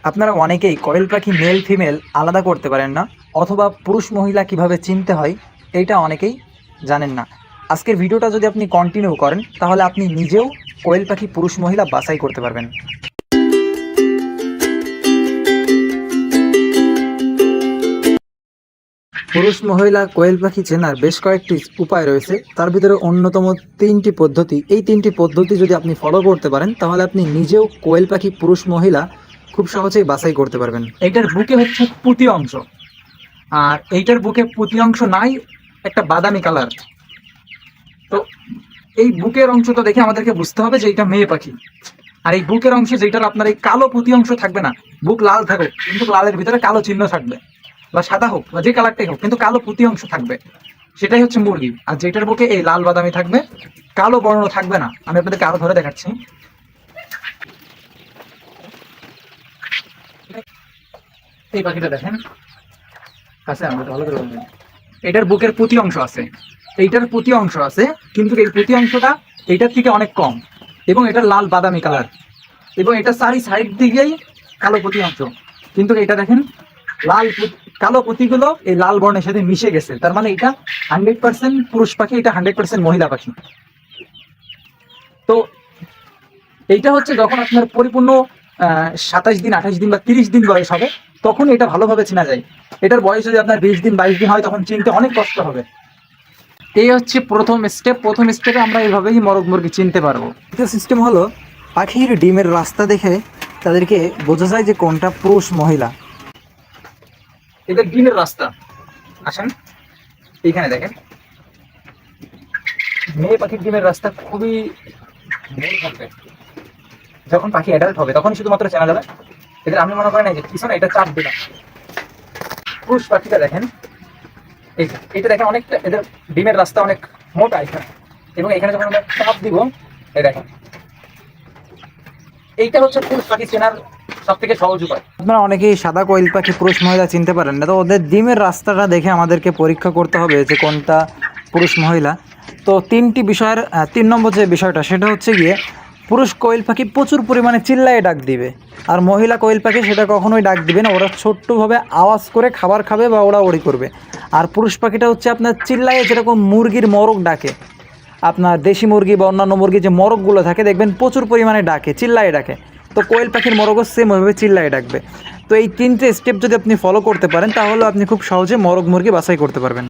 আপনারা অনেকেই কোয়েল পাখি মেল ফিমেল আলাদা করতে পারেন না, অথবা পুরুষ মহিলা কিভাবে চিনতে হয় এইটা অনেকেই জানেন না। আজকের ভিডিওটা যদি আপনি কন্টিনিউ করেন তাহলে আপনি নিজেও কোয়েল পাখি পুরুষ মহিলা বাছাই করতে পারবেন। পুরুষ মহিলা কোয়েল পাখি চেনার বেশ কয়েকটি উপায় রয়েছে, তার ভিতরে অন্যতম তিনটি পদ্ধতি। এই তিনটি পদ্ধতি যদি আপনি ফলো করতে পারেন তাহলে আপনি নিজেও কোয়েল পাখি পুরুষ মহিলা খুব সহজেই বাছাই করতে পারবেন। এইটার বুকে হচ্ছে পুঁতি অংশ, আর এইটার বুকে পুঁতি অংশ নাই, একটা বাদামি কালার। তো এই বুকের অংশটা দেখে আমাদেরকে বুঝতে হবে যে এটা মেয়ে পাখি। আর এই বুকের অংশে যেটার আপনার এই কালো পুঁতি অংশ থাকবে না, বুক লাল থাকুক কিন্তু লালের ভিতরে কালো চিহ্ন থাকবে, বা সাদা হোক বা যে কালারটাই হোক কিন্তু কালো পুঁতি অংশ থাকবে, সেটাই হচ্ছে মুরগি। আর যেটার বুকে এই লাল বাদামি থাকবে, কালো বর্ণ থাকবে না, আমি আপনাদেরকে আরো ধরে দেখাচ্ছি। এই পাখিটা দেখেন, কাছে আমরা ভালো করে বলবেন, এটার বুকের পুঁতি অংশ আছে, এইটার পুঁতি অংশ আছে, কিন্তু এই পুঁতি অংশটা এইটার থেকে অনেক কম, এবং এটা লাল বাদামি কালার, এবং এটা চারি সাইড দিকেই কালো পুঁতি অংশ। কিন্তু এটা দেখেন লাল কালো পুঁতিগুলো এই লাল বর্ণের সাথে মিশে গেছে, তার মানে এটা 100% পুরুষ পাখি, এটা 100% মহিলা পাখি। তো এইটা হচ্ছে যখন আপনার পরিপূর্ণ 27 দিন 28 দিন বা 30 দিন বয়স হবে, তখন এটা ভালোভাবে চেনা যায়। এটার বয়স যদি আপনার 20 দিন 22 দিন হয় তখন চিনতে অনেক কষ্ট হবে। এই হচ্ছে প্রথম স্টেপ। প্রথম স্টেপে আমরা এইভাবেই মরগ মুরগি চিনতে পারবো। দ্বিতীয় সিস্টেম হলো পাখির ডিমের রাস্তা দেখে তাদেরকে বোঝা যায় যে কোনটা পুরুষ মহিলা। এটা ডিমের রাস্তা, আসেন এইখানে দেখেন, মেয়ে পাখির ডিমের রাস্তা খুবই মোড় থাকবে। যখন পাখি অ্যাডাল্ট হবে তখন শুধুমাত্র চেনা যাবে। এদের আমি মনে করি না যে পিছনে এটা চাপ দিলাম। পুরুষ পাখিটা দেখেন, এটা দেখেন অনেকটা, এদের ডিমের রাস্তা অনেক মোটা এখানে, এবং এখানে যখন আমরা চাপ দিব, এই দেখেন, এইটা হচ্ছে পুরুষ পাখি চেনার সব থেকে সহজ উপায়। আপনারা অনেকেই সাদা কোয়েল পাখি পুরুষ মহিলা চিনতে পারেন না, তো ওদের ডিমের রাস্তাটা দেখে আমাদেরকে পরীক্ষা করতে হবে যে কোনটা পুরুষ মহিলা। তো তিনটি বিষয়ের 3 নম্বর যে বিষয়টা সেটা হচ্ছে গিয়ে, পুরুষ কোয়েল পাখি প্রচুর পরিমাণে চিল্লায়ে ডাক দিবে, আর মহিলা কোয়েল পাখি সেটা কখনোই ডাক দিবে না, ওরা ছোট্টভাবে আওয়াজ করে খাবার খাবে বা ওড়াউড়ি করবে। আর পুরুষ পাখিটা হচ্ছে আপনার চিল্লায়ে, যেরকম মুরগির মরগ ডাকে, আপনার দেশি মুরগি বা অন্যান্য মুরগির যে মরগগুলো থাকে দেখবেন প্রচুর পরিমাণে ডাকে, চিল্লায়ে ডাকে। তো কোয়েল পাখির মরগও সেম ওইভাবে চিল্লায়ে ডাকবে। তো এই 3টে স্টেপ যদি আপনি ফলো করতে পারেন তাহলে আপনি খুব সহজে মরগ মুরগি বাছাই করতে পারবেন।